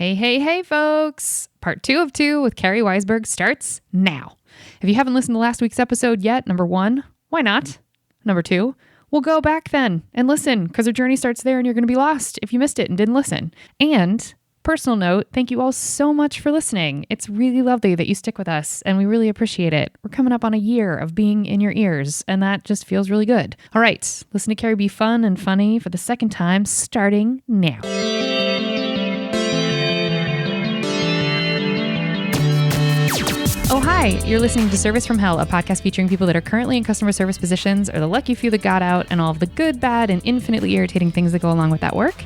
Hey, hey, hey, folks. Part 2 of 2 with Carrie Weisberg starts now. If you haven't listened to last week's episode yet, number 1, why not? Number 2, well, go back then and listen because our journey starts there and you're going to be lost if you missed it and didn't listen. And personal note, thank you all so much for listening. It's really lovely that you stick with us and we really appreciate it. We're coming up on a year of being in your ears and that just feels really good. All right, listen to Carrie be fun and funny for the second time starting now. Oh, hi. You're listening to Service from Hell, a podcast featuring people that are currently in customer service positions or the lucky few that got out and all of the good, bad, and infinitely irritating things that go along with that work.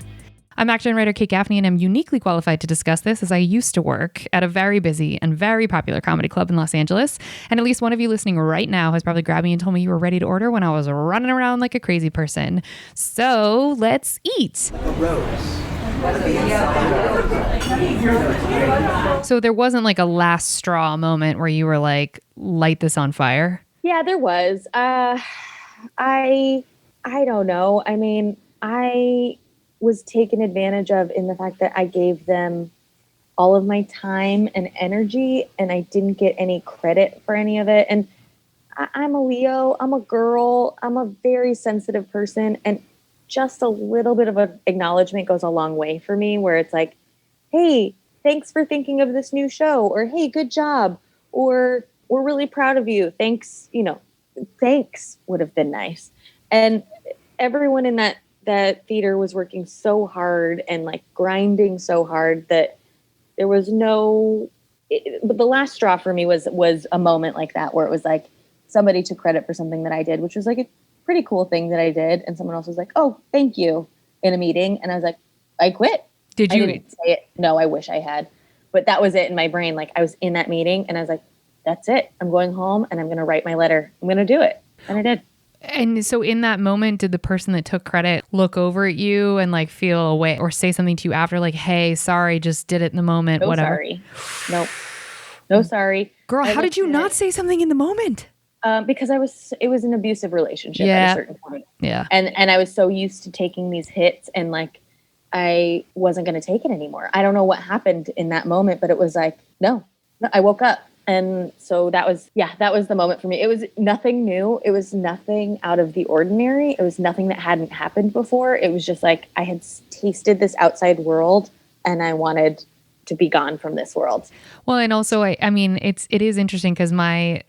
I'm actor and writer Kate Gaffney, and I'm uniquely qualified to discuss this as I used to work at a very busy and very popular comedy club in Los Angeles. And at least one of you listening right now has probably grabbed me and told me you were ready to order when I was running around like a crazy person. So let's eat. So there wasn't like a last straw moment where you were like, light this on fire? Yeah, there was. I don't know. I mean, I was taken advantage of in the fact that I gave them all of my time and energy and I didn't get any credit for any of it. And I'm a Leo, I'm a girl, I'm a very sensitive person. And just a little bit of an acknowledgement goes a long way for me where it's like, hey, thanks for thinking of this new show, or hey, good job, or we're really proud of you. Thanks, thanks would have been nice. And everyone in that theater was working so hard and like grinding so hard that there was but the last straw for me was a moment like that where it was like somebody took credit for something that I did, which was like a pretty cool thing that I did. And someone else was like, oh, thank you, in a meeting. And I was like, I quit. Did you? I didn't say it. No, I wish I had. But that was it in my brain. Like I was in that meeting and I was like, that's it. I'm going home and I'm going to write my letter. I'm going to do it. And I did. And so in that moment, did the person that took credit look over at you and like feel away or say something to you after like, hey, sorry, just did it in the moment, No, whatever? Sorry. Nope. No, sorry. Girl, how did you not say something in the moment? Because it was an abusive relationship at a certain point. Yeah. And I was so used to taking these hits and like, I wasn't going to take it anymore. I don't know what happened in that moment, but it was like, no, I woke up. And so that was the moment for me. It was nothing new. It was nothing out of the ordinary. It was nothing that hadn't happened before. It was just like, I had tasted this outside world and I wanted to be gone from this world. Well, and also, I mean, it is interesting because I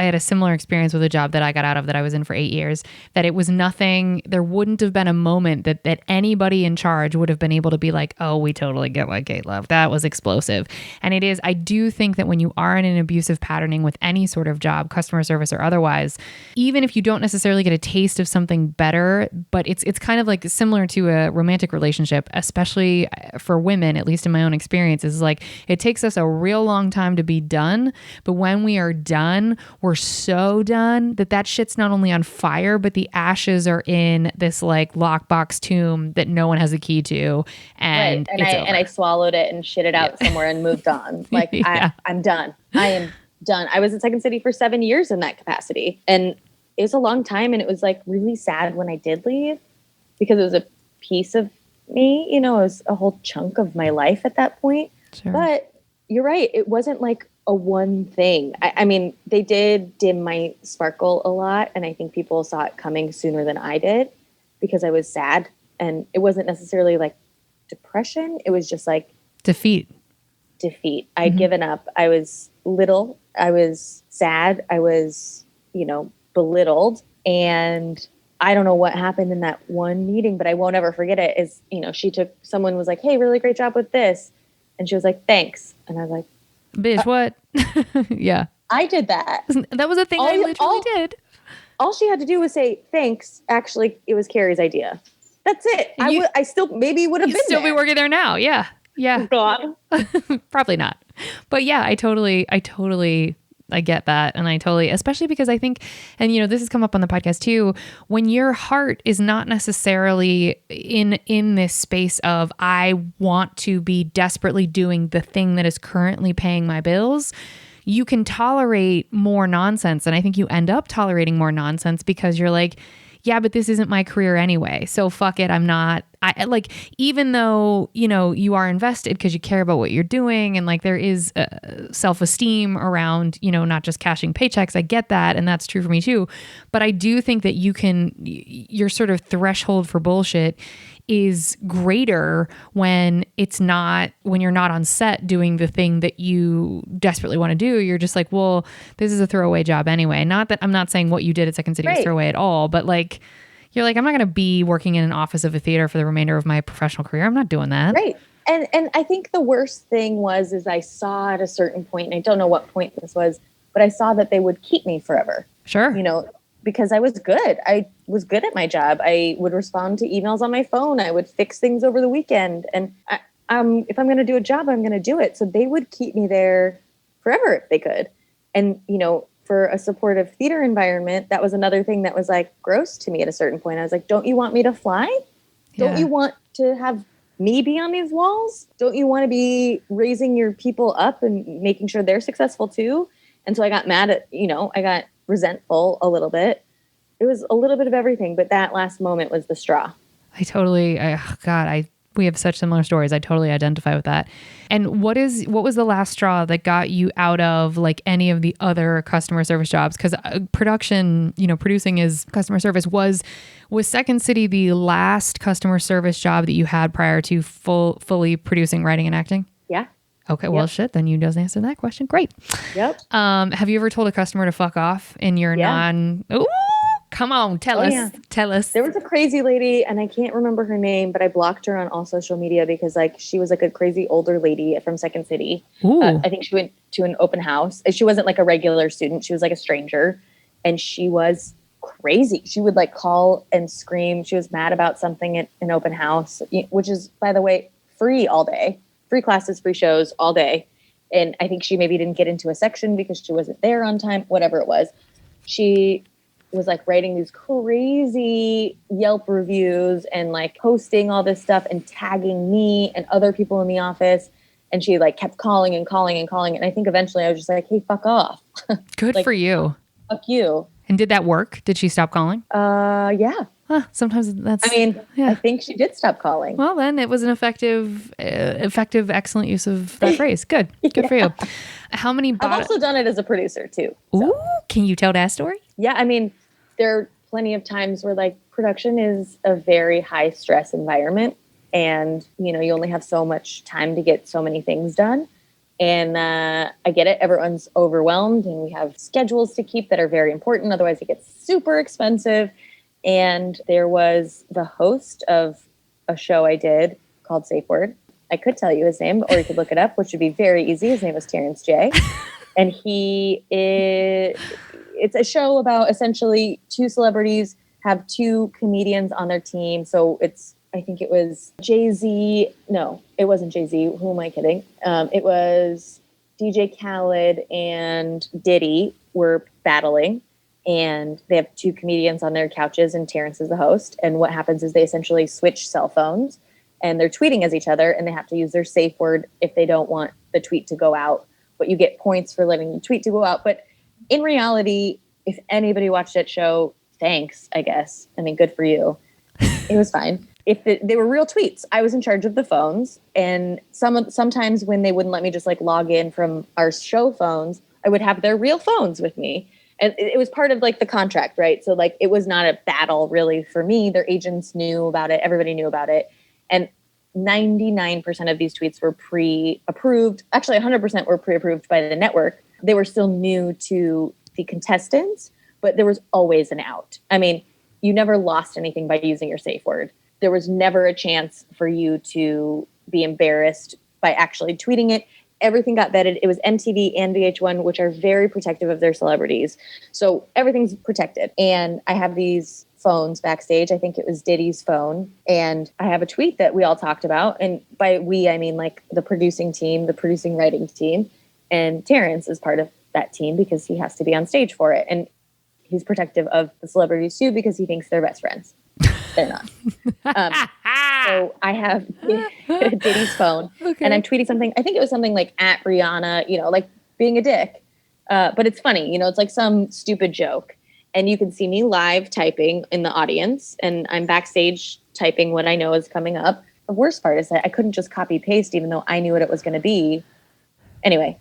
had a similar experience with a job that I got out of that I was in for 8 years, that it was nothing, there wouldn't have been a moment that anybody in charge would have been able to be like, oh, we totally get what Kate loved. That was explosive. And it is, I do think that when you are in an abusive patterning with any sort of job, customer service or otherwise, even if you don't necessarily get a taste of something better, but it's kind of like similar to a romantic relationship, especially for women, at least in my own experience, is like, it takes us a real long time to be done. But when we are done, we're so done that shit's not only on fire, but the ashes are in this like lockbox tomb that no one has a key to. And right. And I swallowed it and shit it out somewhere and moved on. Like I'm done. I am done. I was at Second City for 7 years in that capacity. And it was a long time. And it was like really sad when I did leave because it was a piece of me, it was a whole chunk of my life at that point. Sure. But you're right. It wasn't like a one thing. I mean, they did dim my sparkle a lot. And I think people saw it coming sooner than I did because I was sad. And it wasn't necessarily like depression. It was just like defeat. I'd given up. I was little. I was sad. I was, belittled. And I don't know what happened in that one meeting, but I won't ever forget it is, someone was like, hey, really great job with this. And she was like, thanks. And I was like, bitch, what? Yeah. I did that. That was a thing I literally did. All she had to do was say, thanks. Actually, it was Carrie's idea. That's it. I still maybe would have been still be working there now. Yeah. Yeah. God. Probably not. But yeah, I get that. And especially because I think, and this has come up on the podcast too, when your heart is not necessarily in this space of, I want to be desperately doing the thing that is currently paying my bills, you can tolerate more nonsense. And I think you end up tolerating more nonsense because you're like, yeah, but this isn't my career anyway. So fuck it. I'm not I like, even though, you know, you are invested because you care about what you're doing, and like there is self-esteem around, you know, not just cashing paychecks. I get that. And that's true for me too. But I do think that your sort of threshold for bullshit is greater when you're not on set doing the thing that you desperately want to do. You're just like, well, this is a throwaway job anyway. Not that I'm not saying what you did at Second City was throwaway at all, but like, you're like, I'm not going to be working in an office of a theater for the remainder of my professional career. I'm not doing that. Right. And I think the worst thing is I saw at a certain point, and I don't know what point this was, but I saw that they would keep me forever. Sure. You know, because I was good. I was good at my job. I would respond to emails on my phone. I would fix things over the weekend. And if I'm going to do a job, I'm going to do it. So they would keep me there forever if they could. And, you know, for a supportive theater environment, that was another thing that was like gross to me at a certain point. I was like, don't you want me to fly? Yeah. Don't you want to have me be on these walls? Don't you want to be raising your people up and making sure they're successful too? And so I got mad at, you know, I got resentful a little bit. It was a little bit of everything, but that last moment was the straw. We have such similar stories. I totally identify with that. And what was the last straw that got you out of like any of the other customer service jobs? Because production, you know, producing is customer service. Was Second City the last customer service job that you had prior to fully producing, writing, and acting? Yeah. Okay, well, shit, then you just answered that question. Great. Yep. Have you ever told a customer to fuck off in your Ooh, come on, tell us. Yeah. Tell us. There was a crazy lady, and I can't remember her name, but I blocked her on all social media because like she was like a crazy older lady from Second City. I think she went to an open house. She wasn't like a regular student. She was like a stranger, and she was crazy. She would like call and scream. She was mad about something at an open house, which is, by the way, free all day. Free classes, free shows all day. And I think she maybe didn't get into a section because she wasn't there on time, whatever it was. She was like writing these crazy Yelp reviews and like posting all this stuff and tagging me and other people in the office. And she like kept calling and calling and calling. And I think eventually I was just like, hey, fuck off. Good like, for you. Fuck you. And did that work? Did she stop calling? Yeah. Huh, sometimes that's... I think she did stop calling. Well, then it was an effective, excellent use of that phrase. Good. Good for you. How many... I've also done it as a producer too. So. Ooh, can you tell that story? Yeah, I mean, there are plenty of times where like production is a very high stress environment, and you know, you only have so much time to get so many things done. And I get it. Everyone's overwhelmed, and we have schedules to keep that are very important. Otherwise, it gets super expensive. And there was the host of a show I did called Safe Word. I could tell you his name, or you could look it up, which would be very easy. His name was Terrence J. And it's a show about essentially two celebrities have two comedians on their team. So I think it was Jay-Z. No, it wasn't Jay-Z. Who am I kidding? It was DJ Khaled and Diddy were battling. And they have two comedians on their couches, and Terrence is the host. And what happens is they essentially switch cell phones, and they're tweeting as each other, and they have to use their safe word if they don't want the tweet to go out. But you get points for letting the tweet to go out. But in reality, if anybody watched that show, thanks, I guess. I mean, good for you. It was fine. They were real tweets. I was in charge of the phones, and sometimes when they wouldn't let me just like log in from our show phones, I would have their real phones with me. And it was part of like the contract, right? So like it was not a battle really for me. Their agents knew about it. Everybody knew about it. And 99% of these tweets were pre-approved. Actually, 100% were pre-approved by the network. They were still new to the contestants, but there was always an out. I mean, you never lost anything by using your safe word. There was never a chance for you to be embarrassed by actually tweeting it. Everything got vetted. It was MTV and VH1, which are very protective of their celebrities. So everything's protected. And I have these phones backstage. I think it was Diddy's phone. And I have a tweet that we all talked about. And by we, I mean like the producing team, the producing writing team. And Terrence is part of that team because he has to be on stage for it. And he's protective of the celebrities too because he thinks they're best friends. They're not. So I have Diddy's phone, and I'm tweeting something. I think it was something like at Rihanna, you know, like being a dick. But it's funny, you know, it's like some stupid joke. And you can see me live typing in the audience, and I'm backstage typing what I know is coming up. The worst part is that I couldn't just copy paste, even though I knew what it was going to be. Anyway,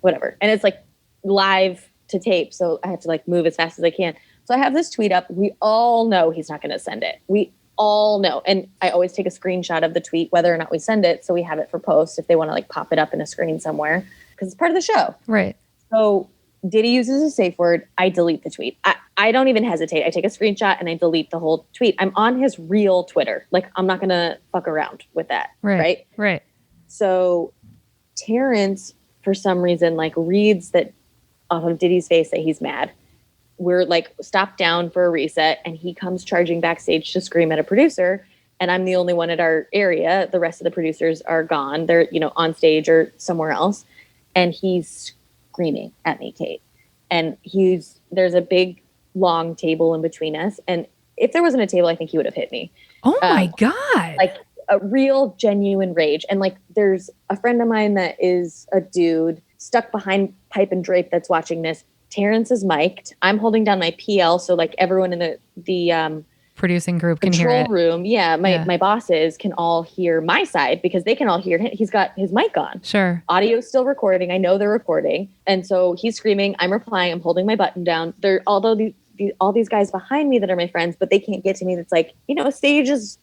whatever. And it's like live to tape, so I have to like move as fast as I can. So I have this tweet up. We all know he's not going to send it. We all know. And I always take a screenshot of the tweet, whether or not we send it, so we have it for post if they want to like pop it up in a screen somewhere, because it's part of the show. Right. So Diddy uses a safe word. I delete the tweet. I don't even hesitate. I take a screenshot and I delete the whole tweet. I'm on his real Twitter. Like, I'm not going to fuck around with that. Right. So Terrence, for some reason, like reads that off of Diddy's face that he's mad. We're like stopped down for a reset, and he comes charging backstage to scream at a producer. And I'm the only one at our area. The rest of the producers are gone. They're, on stage or somewhere else. And he's screaming at me, Kate. And there's a big long table in between us. And if there wasn't a table, I think he would have hit me. Oh my God. Like a real genuine rage. And like, there's a friend of mine that is a dude stuck behind pipe and drape that's watching this. Terrence is mic'd. I'm holding down my PL. So like everyone in the producing group can hear it. Control room. Yeah. My bosses can all hear my side because they can all hear him. He's got his mic on. Sure. Audio's still recording. I know they're recording. And so he's screaming. I'm replying. I'm holding my button down. Although all these guys behind me that are my friends, but they can't get to me. That's like, a stage is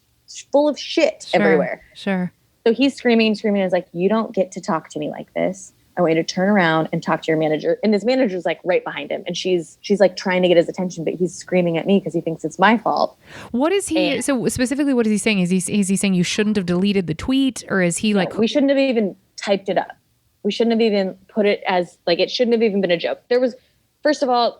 full of shit everywhere. Sure. So he's screaming. It's like, you don't get to talk to me like this. I want you to turn around and talk to your manager. And his manager's like right behind him. And she's like trying to get his attention, but he's screaming at me because he thinks it's my fault. What is he? So specifically, what is he saying? Is he saying you shouldn't have deleted the tweet, or is he like, we shouldn't have even typed it up. We shouldn't have even put it as like, it shouldn't have even been a joke. First of all,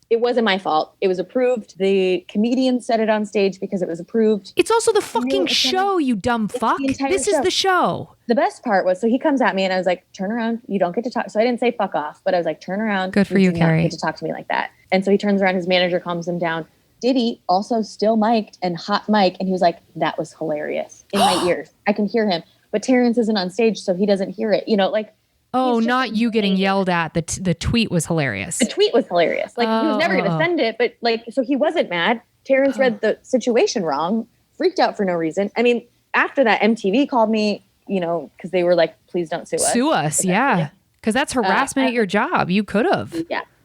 it wasn't my fault. It was approved. The comedian said it on stage because it was approved. It's also the fucking show, you dumb fuck. This is the show. The best part was, so he comes at me and I was like, turn around. You don't get to talk. So I didn't say fuck off, but I was like, turn around. Good for you, Carrie. You don't get to talk to me like that. And so he turns around. His manager calms him down. Diddy also still mic'd and hot mic. And he was like, that was hilarious in my ears. I can hear him. But Terrence isn't on stage, so he doesn't hear it. Like, oh, not you getting yelled at. The tweet was hilarious. The tweet was hilarious. Like, he was never going to send it, but like, so he wasn't mad. Terrence read the situation wrong, freaked out for no reason. I mean, after that, MTV called me, because they were like, please don't sue us. Sue us, yeah. Because that's harassment at your job. You could have.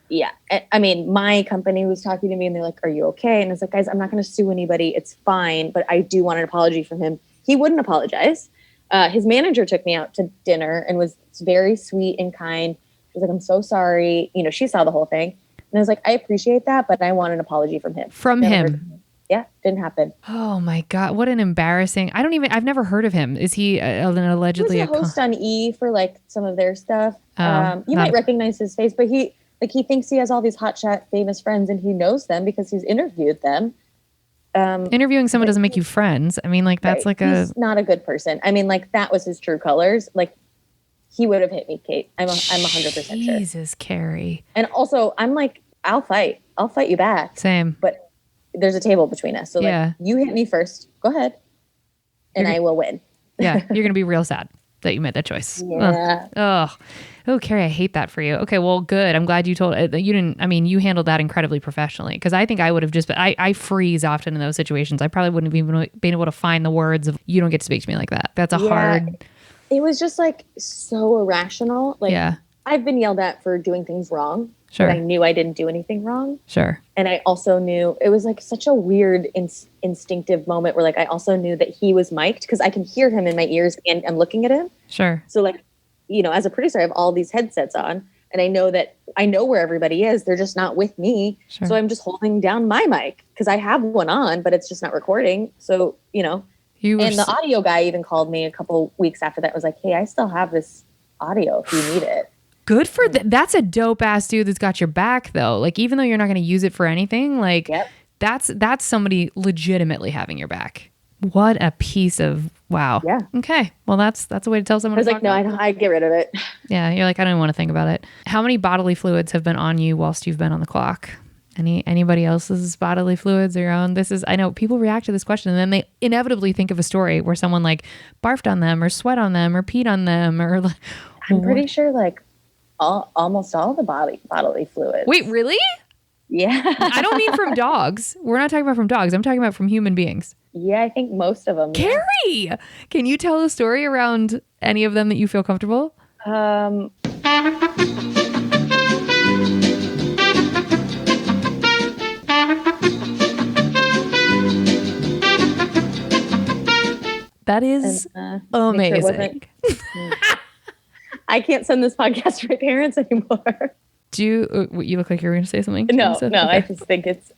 Yeah. I mean, my company was talking to me and they're like, are you okay? And I was like, guys, I'm not going to sue anybody. It's fine. But I do want an apology from him. He wouldn't apologize. His manager took me out to dinner and was very sweet and kind. She was like, I'm so sorry. She saw the whole thing. And I was like, I appreciate that, but I want an apology from him. Yeah, didn't happen. Oh my God. What an embarrassing. I've never heard of him. Is he allegedly he was a host on E! For like some of their stuff. You might recognize his face, but he thinks he has all these hotshot famous friends and he knows them because he's interviewed them. Interviewing someone doesn't make you friends. I mean, like, that's right. He's not a good person. I mean, like, that was his true colors. Like, he would have hit me, Kate. I'm 100% sure. Jesus, Carrie. And also, I'm like, I'll fight you back. Same. But there's a table between us. So like, you hit me first. Go ahead. And I will win. Yeah. You're going to be real sad that you made that choice. Yeah. Oh, Carrie, I hate that for you. Okay, well, good. I'm glad you told you didn't. I mean, you handled that incredibly professionally, because I think I would have just. I freeze often in those situations. I probably wouldn't have even been able to find the words of "you don't get to speak to me like that." That's a hard. It was just like so irrational. Like, I've been yelled at for doing things wrong. Sure. But I knew I didn't do anything wrong. Sure. And I also knew it was like such a weird instinctive moment where like I also knew that he was mic'd because I can hear him in my ears and I'm looking at him. Sure. So like, as a producer, I have all these headsets on and I know where everybody is. They're just not with me. Sure. So I'm just holding down my mic because I have one on, but it's just not recording. So, and the audio guy even called me a couple weeks after that, was like, hey, I still have this audio if you need it. Good for that's a dope ass dude that's got your back though. Like, even though you're not going to use it for anything, like that's somebody legitimately having your back. What a piece of wow. Yeah. Okay. Well, that's a way to tell someone. I was like, no, I get rid of it. Yeah. You're like, I don't even want to think about it. How many bodily fluids have been on you whilst you've been on the clock? Anybody else's bodily fluids or your own? I know people react to this question and then they inevitably think of a story where someone like barfed on them or sweat on them or peed on them or like. I'm pretty sure like almost all the bodily fluids. Wait, really? Yeah. I don't mean from dogs. We're not talking about from dogs. I'm talking about from human beings. Yeah, I think most of them. Carrie, can you tell a story around any of them that you feel comfortable? That is Make sure it amazing. I can't send this podcast to my parents anymore. Do you look like you were going to say something? No. Okay. I just think it's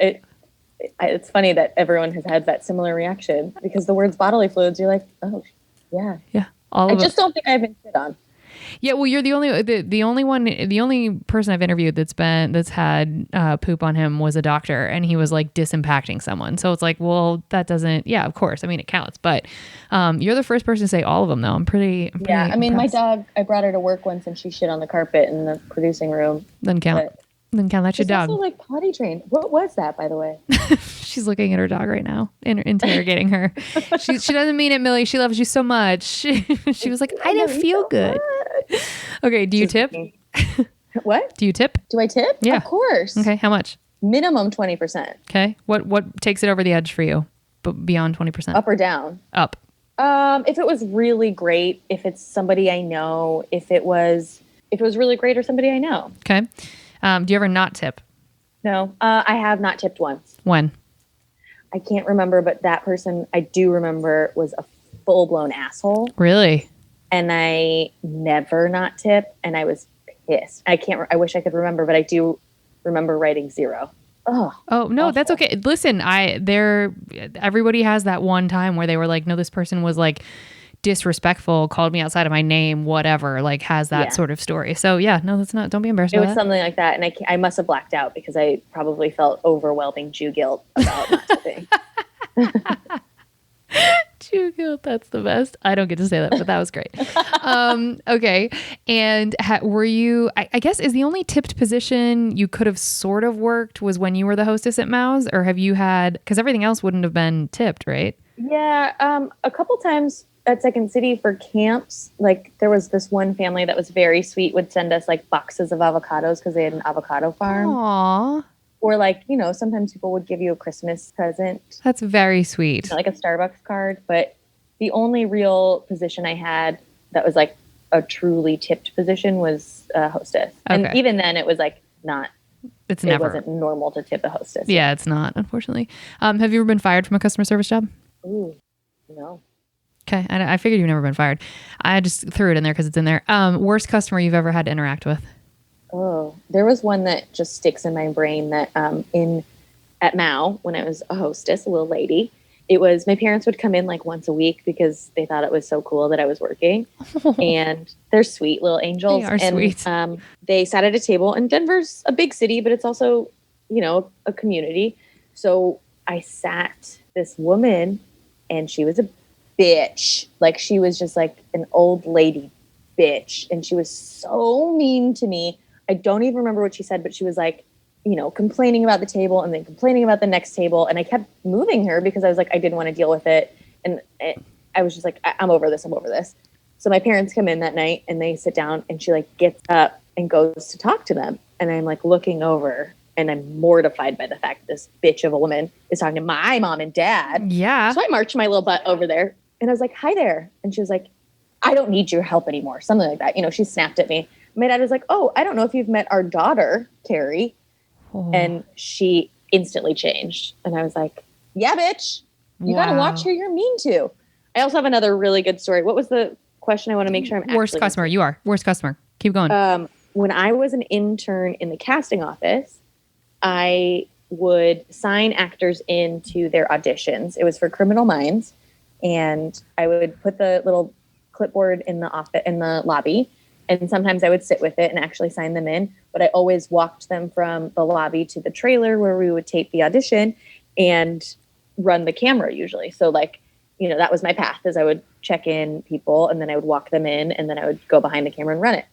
funny that everyone has had that similar reaction because the words bodily fluids, you're like, oh, yeah. Yeah. I just don't think I've been shit on. Yeah, well, you're the only person I've interviewed that's had poop on him was a doctor, and he was like disimpacting someone. So it's like, well, that doesn't. Yeah, of course. I mean, it counts, but you're the first person to say all of them, though. I'm pretty Yeah, I mean, impressed. my dog. I brought her to work once, and she shit on the carpet in the producing room. Doesn't count. That's your She's dog. also like potty trained. What was that, by the way? She's looking at her dog right now, interrogating her. She doesn't mean it, Millie. She loves you so much. She was like, I don't feel good. Okay, do you tip? What? Do you tip? Do I tip? Yeah. Of course. Okay, how much? Minimum 20%. Okay, what takes it over the edge for you, but beyond 20%? Up or down? Up. If it was really great, if it's somebody I know, if it was really great or somebody I know. Okay. Do you ever not tip? No, I have not tipped once. When? I can't remember, but that person I do remember was a full-blown asshole. Really? And I never not tip, and I was pissed. I wish I could remember, but I do remember writing 0. Oh no, awful. That's okay. Listen, everybody has that one time where they were like, no, this person was like disrespectful, called me outside of my name, whatever, like has that sort of story. So yeah, no, that's not, don't be embarrassed. It was something like that. And I must have blacked out because I probably felt overwhelming Jew guilt about not tipping. Jew guilt, that's the best. I don't get to say that, but that was great. Okay. And were you, I guess, is the only tipped position you could have sort of worked was when you were the hostess at Mao's, or have you had, because everything else wouldn't have been tipped, right? Yeah. A couple times at Second City for camps, like there was this one family that was very sweet, would send us like boxes of avocados because they had an avocado farm. Aww. Or like, sometimes people would give you a Christmas present. That's very sweet. Like a Starbucks card. But the only real position I had that was like a truly tipped position was a hostess. Okay. And even then it was like not. It wasn't normal to tip a hostess. Yeah, it's not, unfortunately. Have you ever been fired from a customer service job? Ooh, no. Okay, I figured you've never been fired. I just threw it in there because it's in there. Worst customer you've ever had to interact with? Oh, there was one that just sticks in my brain that at Mao, when I was a hostess, a little lady, it was my parents would come in like once a week because they thought it was so cool that I was working. And they're sweet little angels. They are sweet. They sat at a table, and Denver's a big city, but it's also, a community. So I sat this woman, and she was a bitch. Like she was just like an old lady bitch. And she was so mean to me. I don't even remember what she said, but she was like, complaining about the table and then complaining about the next table. And I kept moving her because I was like, I didn't want to deal with it. And I was just like, I'm over this. I'm over this. So my parents come in that night and they sit down, and she like gets up and goes to talk to them. And I'm like looking over, and I'm mortified by the fact that this bitch of a woman is talking to my mom and dad. Yeah. So I marched my little butt over there, and I was like, hi there. And she was like, I don't need your help anymore. Something like that. She snapped at me. My dad was like, oh, I don't know if you've met our daughter, Carrie. Oh. And she instantly changed. And I was like, yeah, bitch, you got to watch who you're mean to. I also have another really good story. What was the question? I want to make sure I'm worst customer. You are worst customer. Keep going. When I was an intern in the casting office, I would sign actors into their auditions. It was for Criminal Minds. And I would put the little clipboard in the lobby. And sometimes I would sit with it and actually sign them in. But I always walked them from the lobby to the trailer where we would tape the audition and run the camera usually. So that was my path, is I would check in people and then I would walk them in and then I would go behind the camera and run it.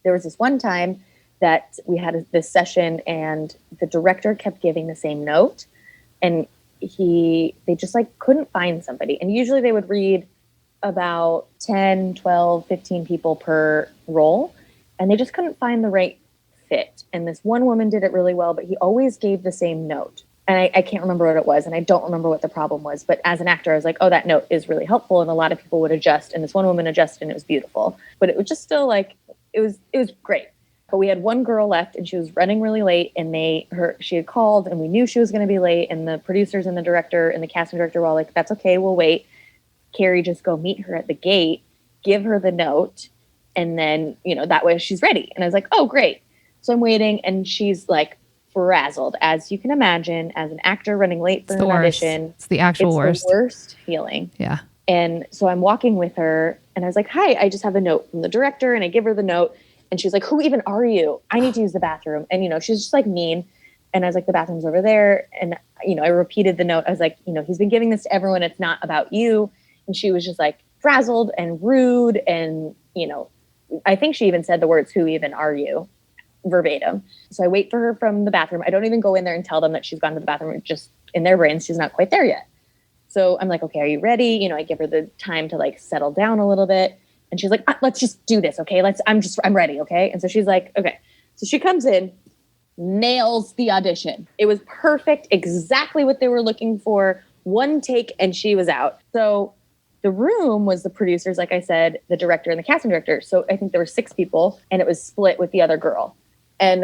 There was this one time that we had this session and the director kept giving the same note, and they just like couldn't find somebody. And usually they would read about 10, 12, 15 people per role, and they just couldn't find the right fit. And this one woman did it really well, but he always gave the same note. And I can't remember what it was, and I don't remember what the problem was. But as an actor, I was like, oh, that note is really helpful, and a lot of people would adjust. And this one woman adjusted, and it was beautiful. But it was just still like, it was great. But we had one girl left, and she was running really late, and she had called, and we knew she was going to be late. And the producers and the director and the casting director were all like, that's okay, we'll wait. Carrie, just go meet her at the gate, give her the note, and then, that way she's ready. And I was like, oh, great. So I'm waiting, and she's like, frazzled, as you can imagine, as an actor running late for an audition. It's the actual worst. The worst feeling. Yeah. And so I'm walking with her, and I was like, hi, I just have a note from the director. And I give her the note, and she's like, who even are you? I need to use the bathroom. And, she's just like mean. And I was like, the bathroom's over there. And, I repeated the note. I was like, he's been giving this to everyone. It's not about you. And she was just like frazzled and rude. And, I think she even said the words, who even are you? Verbatim. So I wait for her from the bathroom. I don't even go in there and tell them that she's gone to the bathroom. Just in their brains, she's not quite there yet. So I'm like, okay, are you ready? I give her the time to like settle down a little bit. And she's like, let's just do this. Okay. I'm ready. Okay. And so she's like, okay. So she comes in, nails the audition. It was perfect. Exactly what they were looking for. One take and she was out. So the room was the producers, like I said, the director and the casting director. So I think there were 6 people, and it was split with the other girl. And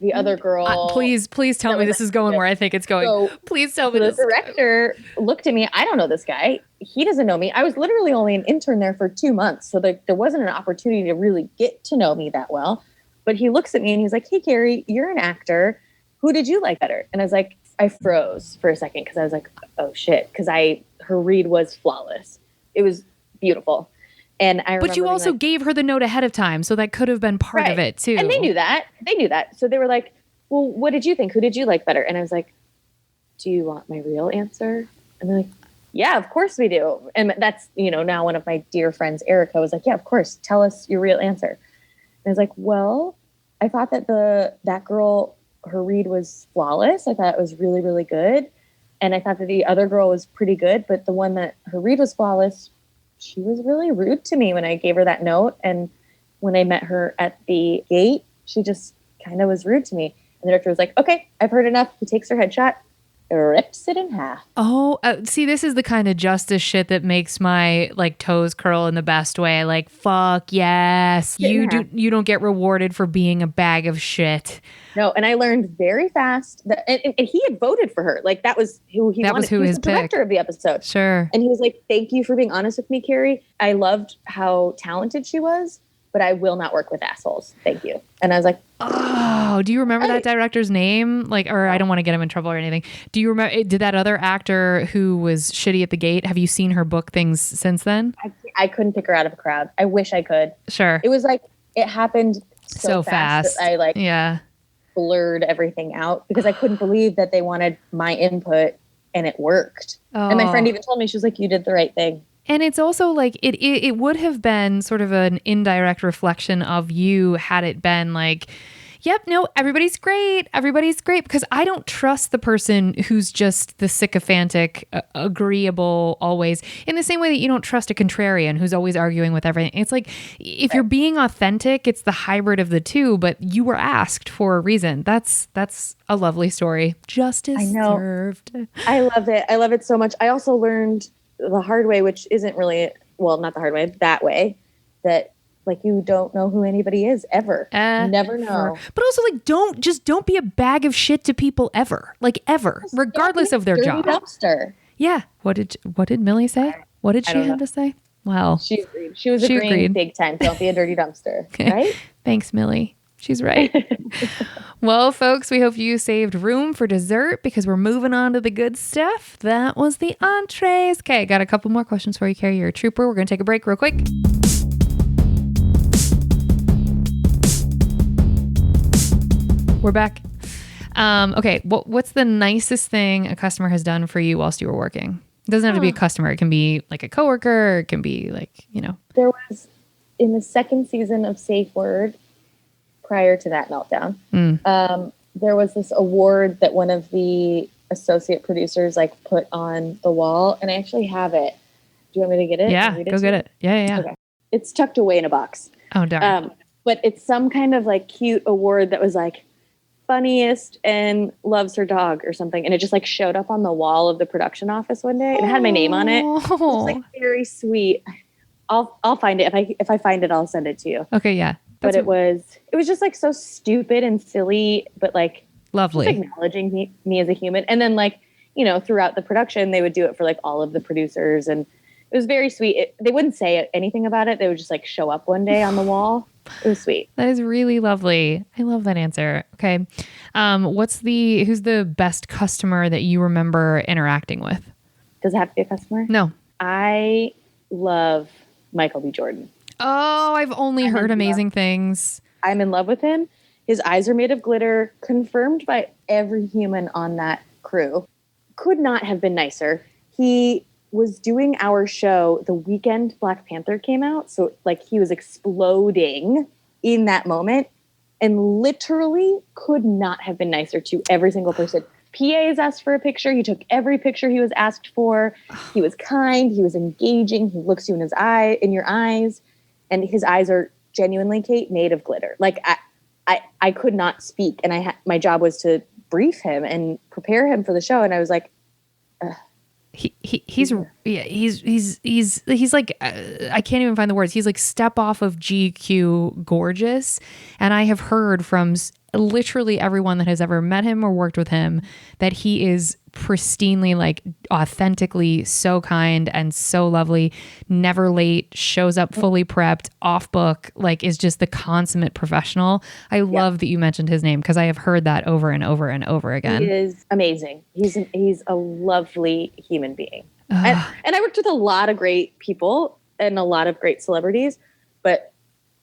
the other girl... Please tell me this is going where I think it's going. So, please tell me this. The director looked at me. I don't know this guy. He doesn't know me. I was literally only an intern there for 2 months. So there wasn't an opportunity to really get to know me that well. But he looks at me and he's like, hey, Carrie, you're an actor. Who did you like better? And I was like, I froze for a second because I was like, oh, shit. Because her read was flawless. It was beautiful. And I remember, but you also gave her the note ahead of time, so that could have been part of it too. And they knew that. So they were like, well, what did you think? Who did you like better? And I was like, do you want my real answer? And they're like, yeah, of course we do. And that's, now one of my dear friends, Erica, was like, yeah, of course. Tell us your real answer. And I was like, well, I thought that that girl, her read was flawless. I thought it was really, really good. And I thought that the other girl was pretty good, but the one that her read was flawless, she was really rude to me when I gave her that note. And when I met her at the gate, she just kind of was rude to me. And the director was like, okay, I've heard enough. He takes her headshot, rips it in half. Oh, see, this is the kind of justice shit that makes my toes curl in the best way. Like, fuck yes. You don't get rewarded for being a bag of shit. No, and I learned very fast that, and he had voted for her. Like that was who he wanted. He was the director of the episode. Sure. And he was like, thank you for being honest with me, Carrie. I loved how talented she was, but I will not work with assholes. Thank you. And I was like, oh, do you remember that director's name? I don't want to get him in trouble or anything. Do you remember, did that other actor who was shitty at the gate, have you seen her book things since then? I couldn't pick her out of a crowd. I wish I could. Sure. It was like, it happened so fast. That I blurred everything out because I couldn't believe that they wanted my input and it worked. Oh. And my friend even told me, she was like, you did the right thing. And it's also like it would have been sort of an indirect reflection of you had it been like, yep, no, everybody's great, because I don't trust the person who's just the sycophantic, agreeable always, in the same way that you don't trust a contrarian who's always arguing with everything. It's like, if you're being authentic, it's the hybrid of the two, but you were asked for a reason. That's a lovely story. Justice served. I love it. I love it so much. I also learned the hard way, which isn't really, well, not the hard way, that way, that you don't know who anybody is ever. You never know. But also don't be a bag of shit to people ever. Ever. Regardless of their job. Dumpster. Yeah. What did Millie say? What did she have to say? Well, she agreed. She was agreeing big time. Don't be a dirty dumpster. Right? Thanks, Millie. She's right. Well, folks, we hope you saved room for dessert because we're moving on to the good stuff. That was the entrees. Okay, got a couple more questions for you, Carrie. You're a trooper. We're going to take a break real quick. We're back. Okay, what's the nicest thing a customer has done for you whilst you were working? It doesn't have to be a customer. It can be like a coworker. Or it can be There was, in the second season of Safe Word, prior to that meltdown, there was this award that one of the associate producers put on the wall, and I actually have it. Do you want me to get it? Yeah, go get it. Yeah. Okay. It's tucked away in a box. Oh, darn. but it's some kind of like cute award that was like funniest and loves her dog or something. And it just like showed up on the wall of the production office one day and it had my name on it. It's like very sweet. I'll find it. If I find it, I'll send it to you. Okay. Yeah. But it was just like so stupid and silly, but like lovely, just acknowledging me as a human. And then like, you know, throughout the production, they would do it for like all of the producers, and it was very sweet. They wouldn't say anything about it. They would just like show up one day on the wall. It was sweet. That is really lovely. I love that answer. Okay. Who's the best customer that you remember interacting with? Does it have to be a customer? No. I love Michael B. Jordan. Oh, I've only heard amazing things. I'm in love with him. His eyes are made of glitter, confirmed by every human on that crew. Could not have been nicer. He was doing our show the weekend Black Panther came out. So like he was exploding in that moment and literally could not have been nicer to every single person. PAs asked for a picture. He took every picture he was asked for. He was kind. He was engaging. He looks you in your eyes. And his eyes are genuinely, Kate, made of glitter. Like I could not speak, and my job was to brief him and prepare him for the show. And I was like, he's like I can't even find the words. He's like step off of GQ gorgeous, and I have heard from literally everyone that has ever met him or worked with him that he is pristinely, like authentically so kind and so lovely, never late, shows up fully prepped, off book, like is just the consummate professional. I love that you mentioned his name because I have heard that over and over and over again. He is amazing. He's a lovely human being. And I worked with a lot of great people and a lot of great celebrities, but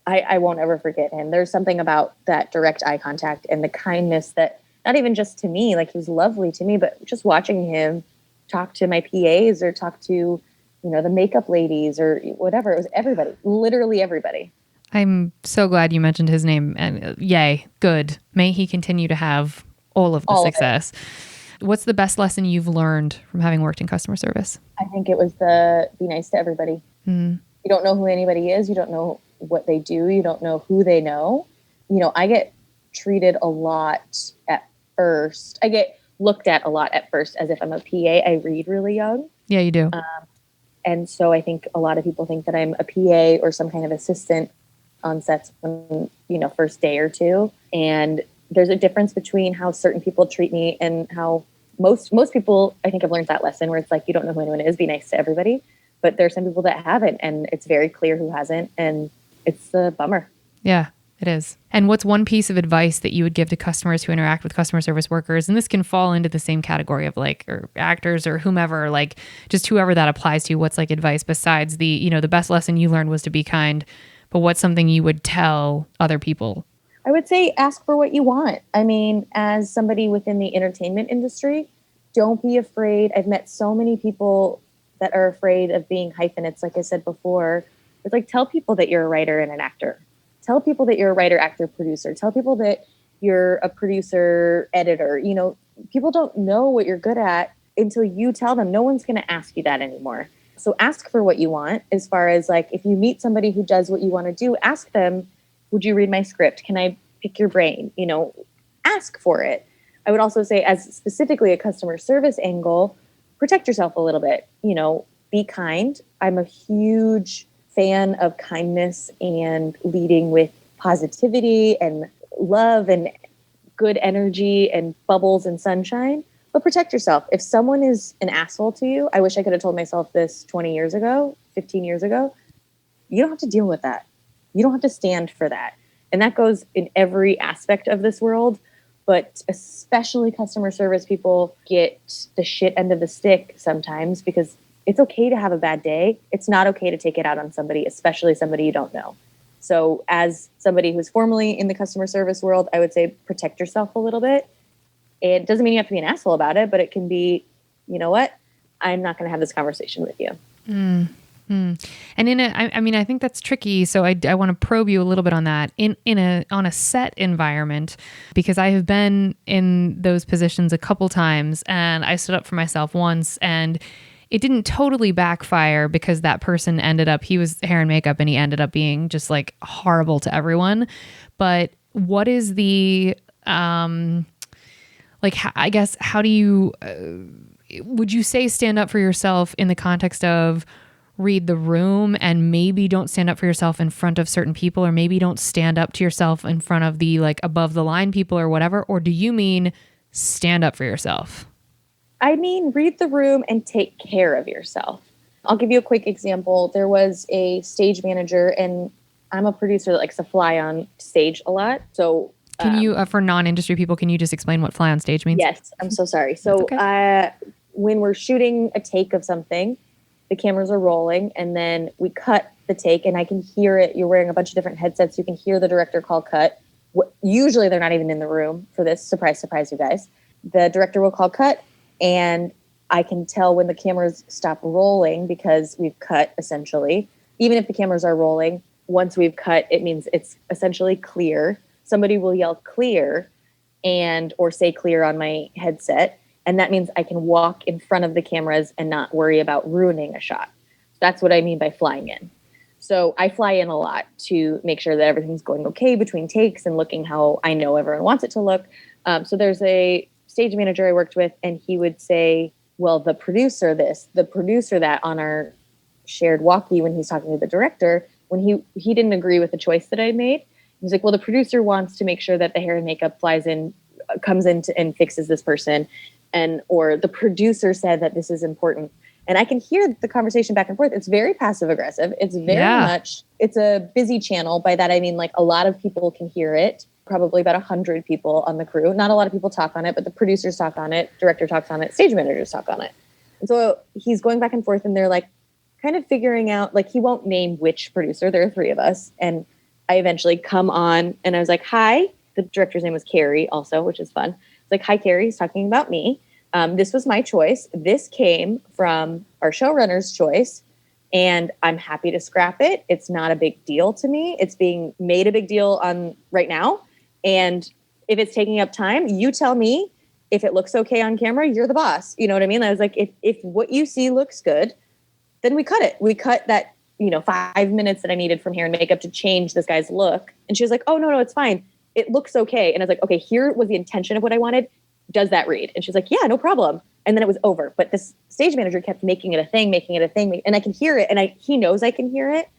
I won't ever forget him. There's something about that direct eye contact and the kindness that, not even just to me, like he was lovely to me, but just watching him talk to my PAs or talk to, you know, the makeup ladies or whatever. It was everybody, literally everybody. I'm so glad you mentioned his name, and yay, good. May he continue to have all of the success. What's the best lesson you've learned from having worked in customer service? I think it was the be nice to everybody. You don't know who anybody is. You don't know what they do. You don't know who they know. You know, I get treated a lot at first. I get looked at a lot at first as if I'm a PA. I read really young. Yeah, you do. And so I think a lot of people think that I'm a PA or some kind of assistant on sets when, you know, first day or two. And there's a difference between how certain people treat me and how most people, I think, have learned that lesson where it's like, you don't know who anyone is, be nice to everybody. But there's some people that haven't, and it's very clear who hasn't. And it's a bummer. Yeah, it is. And what's one piece of advice that you would give to customers who interact with customer service workers? And this can fall into the same category of like, or actors or whomever, like just whoever that applies to. What's like advice besides the, you know, the best lesson you learned was to be kind, but what's something you would tell other people? I would say ask for what you want. I mean, as somebody within the entertainment industry, don't be afraid. I've met so many people that are afraid of being hyphenates. Like I said before, it's like, tell people that you're a writer and an actor. Tell people that you're a writer, actor, producer. Tell people that you're a producer, editor. You know, people don't know what you're good at until you tell them. No one's going to ask you that anymore. So ask for what you want. As far as like, if you meet somebody who does what you want to do, ask them, would you read my script? Can I pick your brain? You know, ask for it. I would also say, as specifically a customer service angle, protect yourself a little bit. You know, be kind. I'm a huge fan of kindness and leading with positivity and love and good energy and bubbles and sunshine, but protect yourself. If someone is an asshole to you, I wish I could have told myself this 20 years ago, 15 years ago, you don't have to deal with that. You don't have to stand for that. And that goes in every aspect of this world, but especially customer service people get the shit end of the stick sometimes because it's okay to have a bad day. It's not okay to take it out on somebody, especially somebody you don't know. So as somebody who's formerly in the customer service world, I would say protect yourself a little bit. It doesn't mean you have to be an asshole about it, but it can be, you know what? I'm not going to have this conversation with you. And I think that's tricky. So I want to probe you a little bit on that on a set environment, because I have been in those positions a couple times and I stood up for myself once, and it didn't totally backfire because that person he was hair and makeup and he ended up being just like horrible to everyone. But what is the, I guess, how do you, would you say stand up for yourself in the context of read the room and maybe don't stand up for yourself in front of certain people, or maybe don't stand up to yourself in front of the like above the line people or whatever? Or do you mean stand up for yourself? I mean, read the room and take care of yourself. I'll give you a quick example. There was a stage manager, and I'm a producer that likes to fly on stage a lot. So can you, for non-industry people, can you just explain what fly on stage means? Yes, I'm so sorry. So okay. When we're shooting a take of something, the cameras are rolling, and then we cut the take, and I can hear it. You're wearing a bunch of different headsets. You can hear the director call cut. Usually they're not even in the room for this. Surprise, surprise, you guys. The director will call cut, and I can tell when the cameras stop rolling because we've cut, essentially. Even if the cameras are rolling, once we've cut, it means it's essentially clear. Somebody will yell clear or say clear on my headset. And that means I can walk in front of the cameras and not worry about ruining a shot. That's what I mean by flying in. So I fly in a lot to make sure that everything's going okay between takes and looking how I know everyone wants it to look. So there's a stage manager I worked with, and he would say, well, the producer this, the producer that, on our shared walkie when he's talking to the director, when he didn't agree with the choice that I made. He's like, well, the producer wants to make sure that the hair and makeup comes in and fixes this person. Or the producer said that this is important. And I can hear the conversation back and forth. It's very passive aggressive. It's very much, it's a busy channel. By that, I mean, like, a lot of people can hear it. Probably about 100 people on the crew. Not a lot of people talk on it, but the producers talk on it, director talks on it, stage managers talk on it. And so he's going back and forth, and they're like kind of figuring out, like, he won't name which producer. There are 3 of us. And I eventually come on, and I was like, hi. The director's name was Carrie also, which is fun. It's like, hi, Carrie. He's talking about me. This was my choice. This came from our showrunner's choice, and I'm happy to scrap it. It's not a big deal to me. It's being made a big deal on right now. And if it's taking up time, you tell me. If it looks okay on camera, you're the boss. You know what I mean? I was like, if what you see looks good, then we cut it. We cut that, 5 minutes that I needed from hair and makeup to change this guy's look. And she was like, oh, no, it's fine. It looks okay. And I was like, okay, here was the intention of what I wanted. Does that read? And she's like, yeah, no problem. And then it was over. But this stage manager kept making it a thing. And I can hear it. And he knows I can hear it,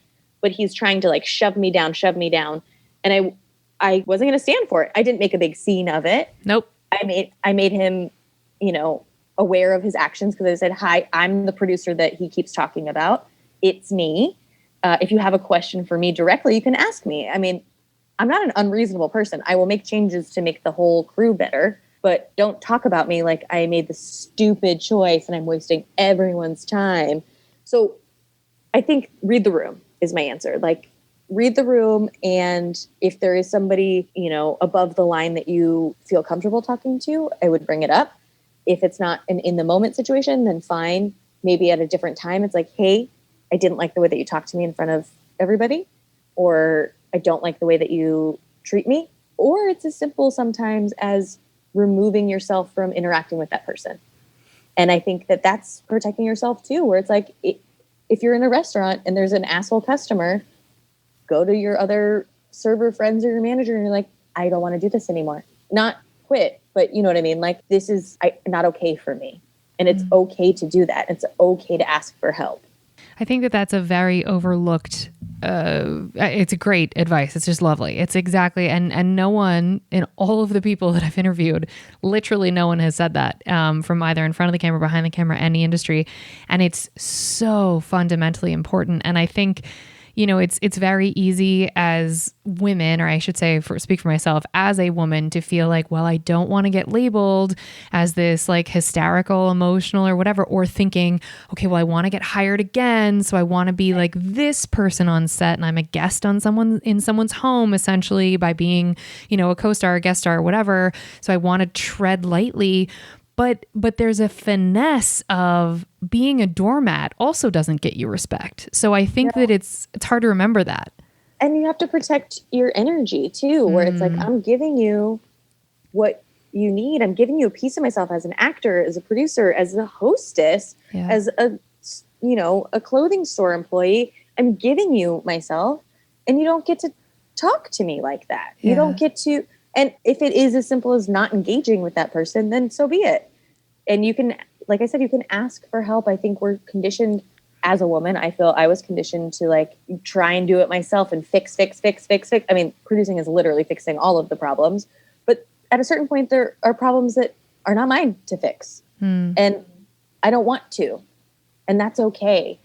but he's trying to like shove me down. And I wasn't going to stand for it. I didn't make a big scene of it. Nope. I made him, aware of his actions, because I said, hi, I'm the producer that he keeps talking about. It's me. If you have a question for me directly, you can ask me. I mean, I'm not an unreasonable person. I will make changes to make the whole crew better, but don't talk about me like I made the stupid choice and I'm wasting everyone's time. So I think read the room is my answer. Like, read the room, and if there is somebody, above the line that you feel comfortable talking to, I would bring it up. If it's not an in the moment situation, then fine. Maybe at a different time, it's like, hey, I didn't like the way that you talked to me in front of everybody, or I don't like the way that you treat me. Or it's as simple sometimes as removing yourself from interacting with that person. And I think that that's protecting yourself too, where it's like, if you're in a restaurant and there's an asshole customer, go to your other server friends or your manager and you're like, I don't want to do this anymore. Not quit, but you know what I mean? Like, this is not okay for me. And it's okay to do that. It's okay to ask for help. I think that that's a very overlooked, it's a great advice. It's just lovely. It's exactly, and no one in all of the people that I've interviewed, literally no one has said that, from either in front of the camera, behind the camera, any industry. And it's so fundamentally important. And I think, it's very easy as women, or I should say, speak for myself, as a woman, to feel like, well, I don't want to get labeled as this like hysterical, emotional, or whatever, or thinking, okay, well, I want to get hired again, so I want to be like this person on set, and I'm a guest in someone's home, essentially, by being, a co-star, a guest star, or whatever. So I want to tread lightly. But there's a finesse of being a doormat also doesn't get you respect. So I think that it's hard to remember that. And you have to protect your energy too, where it's like, I'm giving you what you need. I'm giving you a piece of myself as an actor, as a producer, as a hostess, as a, a clothing store employee. I'm giving you myself, and you don't get to talk to me like that. You don't get to, and if it is as simple as not engaging with that person, then so be it. And you can, like I said, you can ask for help. I think we're conditioned as a woman. I feel I was conditioned to like try and do it myself and fix. I mean, producing is literally fixing all of the problems, but at a certain point there are problems that are not mine to fix. And I don't want to, and that's okay.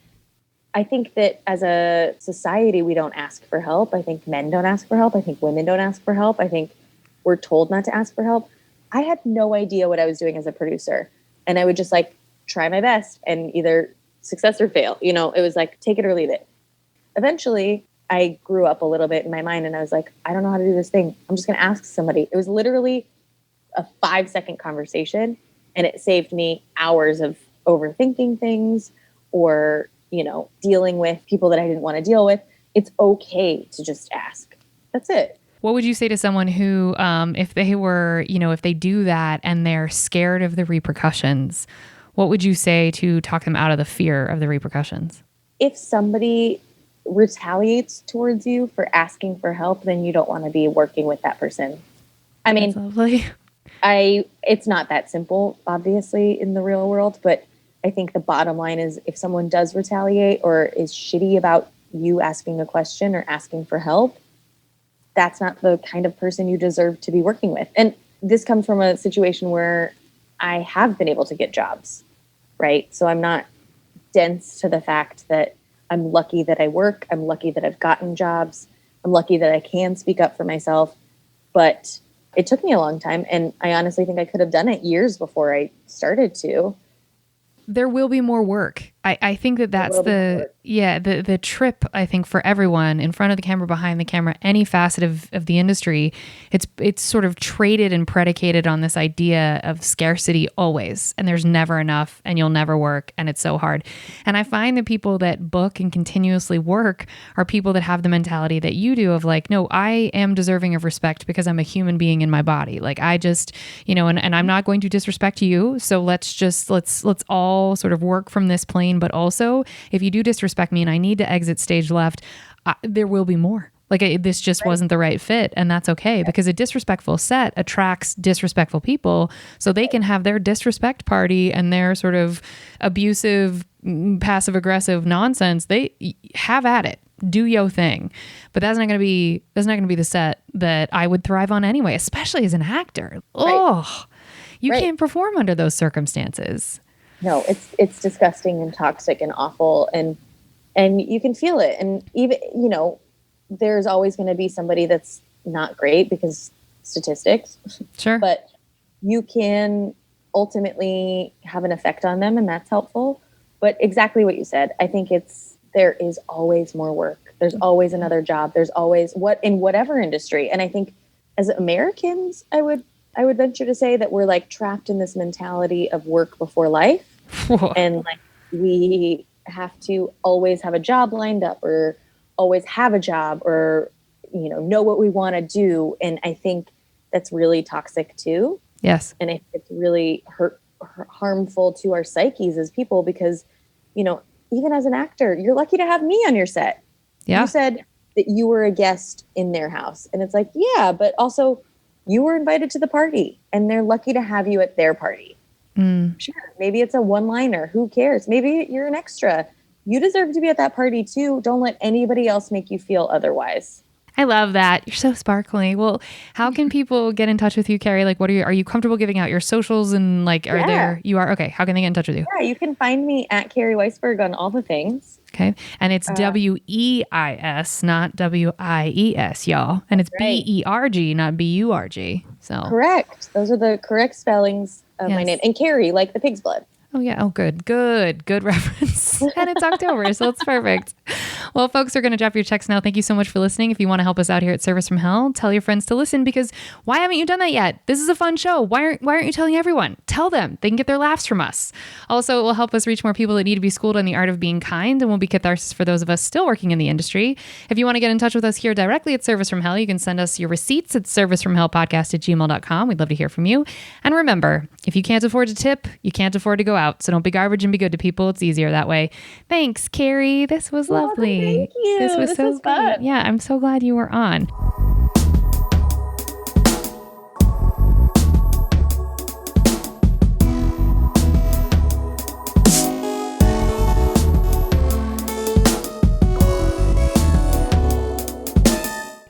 I think that as a society, we don't ask for help. I think men don't ask for help. I think women don't ask for help. I think we're told not to ask for help. I had no idea what I was doing as a producer. And I would just like try my best and either success or fail. It was like, take it or leave it. Eventually, I grew up a little bit in my mind and I was like, I don't know how to do this thing. I'm just going to ask somebody. It was literally a 5-second conversation, and it saved me hours of overthinking things or dealing with people that I didn't want to deal with. It's okay to just ask. That's it. What would you say to someone who, if they were, if they do that and they're scared of the repercussions, what would you say to talk them out of the fear of the repercussions? If somebody retaliates towards you for asking for help, then you don't want to be working with that person. I mean, that's lovely. It's not that simple, obviously, in the real world, but I think the bottom line is if someone does retaliate or is shitty about you asking a question or asking for help, that's not the kind of person you deserve to be working with. And this comes from a situation where I have been able to get jobs, right? So I'm not dense to the fact that I'm lucky that I work. I'm lucky that I've gotten jobs. I'm lucky that I can speak up for myself. But it took me a long time. And I honestly think I could have done it years before I started to. There will be more work. I think that's the trip, I think, for everyone in front of the camera, behind the camera, any facet of the industry. It's sort of traded and predicated on this idea of scarcity always, and there's never enough, and you'll never work, and it's so hard. And I find the people that book and continuously work are people that have the mentality that you do of like, no, I am deserving of respect because I'm a human being in my body. Like I just, and I'm not going to disrespect you. So let's all sort of work from this plane. But also, if you do disrespect me and I need to exit stage left, there will be more. Like this just wasn't the right fit, and that's okay because a disrespectful set attracts disrespectful people, so they can have their disrespect party and their sort of abusive, passive aggressive nonsense. They have at it. Do your thing. But that's not going to be the set that I would thrive on anyway, especially as an actor. Oh, you can't perform under those circumstances. No, it's disgusting and toxic and awful, and you can feel it. And even, there's always going to be somebody that's not great because statistics. Sure. But you can ultimately have an effect on them, and that's helpful. But exactly what you said, I think there is always more work. There's always another job. There's always in whatever industry. And I think as Americans, I would venture to say that we're like trapped in this mentality of work before life. And like we have to always have a job lined up or always have a job or, know what we want to do. And I think that's really toxic too. Yes. And it's really harmful to our psyches as people because, even as an actor, you're lucky to have me on your set. Yeah. You said that you were a guest in their house. And it's like, yeah, but also you were invited to the party and they're lucky to have you at their party. Sure. Maybe it's a one-liner. Who cares? Maybe you're an extra. You deserve to be at that party too. Don't let anybody else make you feel otherwise. I love that. You're so sparkly. Well, how can people get in touch with you, Carrie? Like, are you comfortable giving out your socials and like, you are? Okay. How can they get in touch with you? Yeah, you can find me at Carrie Weisberg on all the things. Okay. And it's WEIS, not WIES, y'all. And it's BERG, not BURG. So correct. Those are the correct spellings of my name. And Carrie, like the pig's blood. Oh, yeah. Oh, good reference. And it's October, so it's perfect. Well, folks are going to drop your checks now. Thank you so much for listening. If you want to help us out here at Service from Hell, tell your friends to listen, because why haven't you done that yet? This is a fun show. Why aren't you telling everyone? Tell them. They can get their laughs from us. Also, it will help us reach more people that need to be schooled on the art of being kind, and will be catharsis for those of us still working in the industry. If you want to get in touch with us here directly at Service from Hell, you can send us your receipts at servicefromhellpodcast@gmail.com. We'd love to hear from you. And remember, if you can't afford to tip, you can't afford to go out. So don't be garbage and be good to people. It's easier that way. Thanks, Carrie. This was lovely. Thank you. This was so great. fun. Yeah, I'm so glad you were on.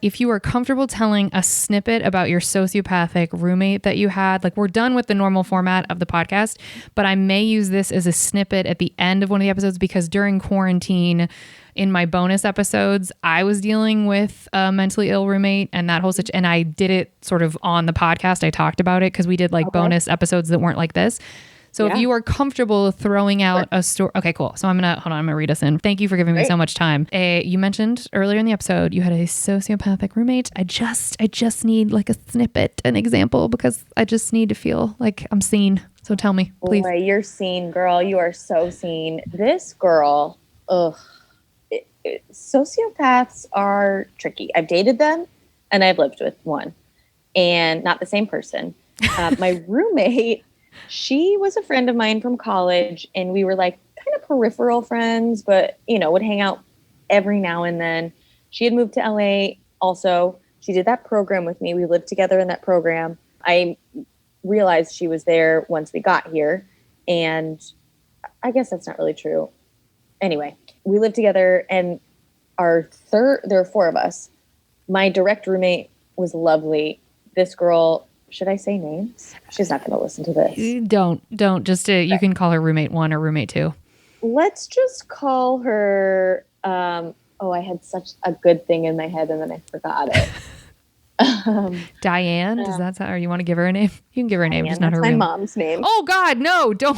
If you are comfortable telling a snippet about your sociopathic roommate that you had, like, we're done with the normal format of the podcast, but I may use this as a snippet at the end of one of the episodes, because during quarantine, in my bonus episodes, I was dealing with a mentally ill roommate and that whole situation. And I did it sort of on the podcast. I talked about it because we did like bonus episodes that weren't like this. So if you are comfortable throwing out a story. Okay, cool. So I'm going to read us in. Thank you for giving me so much time. You mentioned earlier in the episode, you had a sociopathic roommate. I just need like a snippet, an example, because I just need to feel like I'm seen. So tell me, please. Boy, you're seen, girl. You are so seen. This girl, sociopaths are tricky. I've dated them and I've lived with one, and not the same person. My roommate, she was a friend of mine from college, and we were like kind of peripheral friends, but would hang out every now and then. She had moved to LA also. She did that program with me. We lived together in that program. I realized she was there once we got here, and I guess that's not really true. Anyway, we lived together, and there were four of us. My direct roommate was lovely. This girl, should I say names? She's not going to listen to this. Don't. Just you can call her roommate 1 or roommate 2. Let's just call her. I had such a good thing in my head and then I forgot it. Diane, does that sound, or you want to give her a name? You can give her a name, Diane, just not her my real. mom's name. Oh God, no, don't.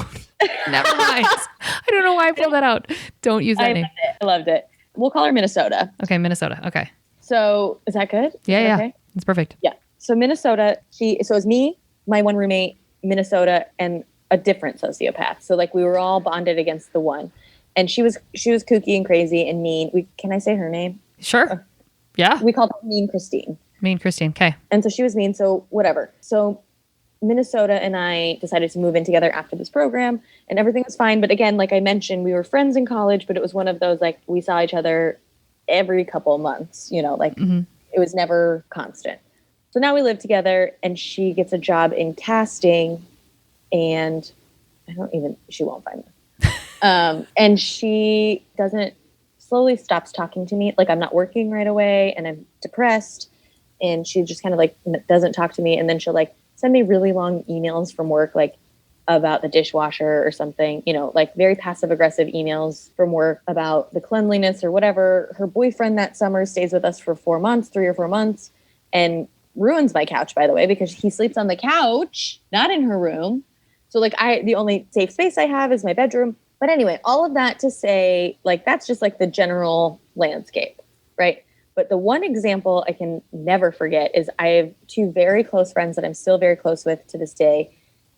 Never mind. I don't know why I pulled that out. Don't use that name. I loved it. We'll call her Minnesota. Okay, Minnesota. Okay. So is that good? Yeah. Okay? It's perfect. Yeah. So Minnesota, so it was me, my one roommate, Minnesota, and a different sociopath. So like we were all bonded against the one. And she was kooky and crazy and mean. Can I say her name? Sure. Yeah. We called her Mean Christine. Mean Christine. Okay. And so she was mean. So whatever. So Minnesota and I decided to move in together after this program, and everything was fine. But again, like I mentioned, we were friends in college, but it was one of those, like, we saw each other every couple of months, It was never constant. So now we live together, and she gets a job in casting, and she won't find me. And she slowly stops talking to me. Like, I'm not working right away, and I'm depressed, and she just kind of like doesn't talk to me. And then she'll like send me really long emails from work, like about the dishwasher or something, like very passive aggressive emails from work about the cleanliness or whatever. Her boyfriend that summer stays with us for 3 or 4 months, and ruins my couch, by the way, because he sleeps on the couch, not in her room. So like the only safe space I have is my bedroom. But anyway, all of that to say, like, that's just like the general landscape, right? But the one example I can never forget is I have 2 very close friends that I'm still very close with to this day,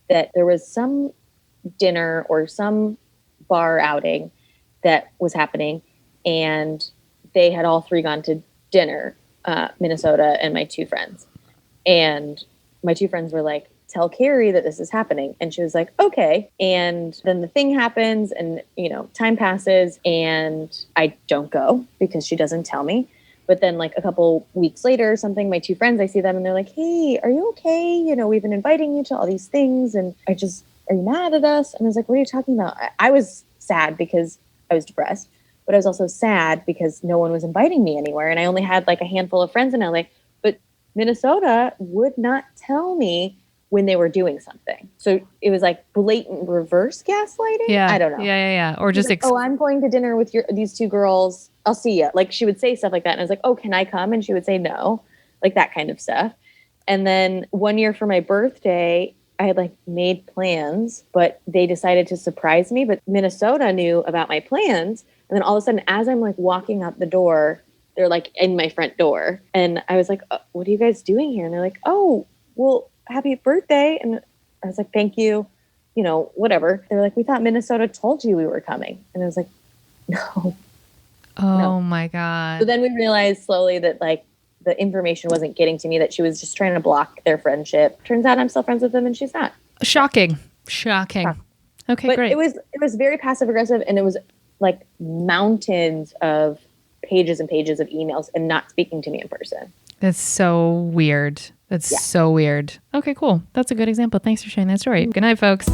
that there was some dinner or some bar outing that was happening, and they had all 3 gone to dinner, Minnesota and my 2 friends. And my 2 friends were like, tell Carrie that this is happening. And she was like, okay. And then the thing happens, and, time passes, and I don't go because she doesn't tell me. But then like a couple weeks later or something, my 2 friends, I see them and they're like, hey, are you okay? We've been inviting you to all these things, and are you mad at us? And I was like, what are you talking about? I was sad because I was depressed, but I was also sad because no one was inviting me anywhere. And I only had like a handful of friends in LA, but Minnesota would not tell me when they were doing something. So it was like blatant reverse gaslighting. Yeah. I don't know. Yeah. Or just, like, I'm going to dinner with these 2 girls. I'll see you. Like, she would say stuff like that. And I was like, oh, can I come? And she would say no, like that kind of stuff. And then one year for my birthday, I had like made plans, but they decided to surprise me. But Minnesota knew about my plans. And then all of a sudden, as I'm like walking out the door, they're like in my front door. And I was like, what are you guys doing here? And they're like, oh, well, happy birthday. And I was like, thank you. You know, whatever. They're like, we thought Minnesota told you we were coming. And I was like, no. Oh my God. So then we realized slowly that like the information wasn't getting to me, that she was just trying to block their friendship. Turns out I'm still friends with them and she's not. Shocking. Okay, but great. It was very passive aggressive, and it was like mountains of pages and pages of emails and not speaking to me in person. That's so weird. So weird. Okay, cool. That's a good example. Thanks for sharing that story. Good night, folks.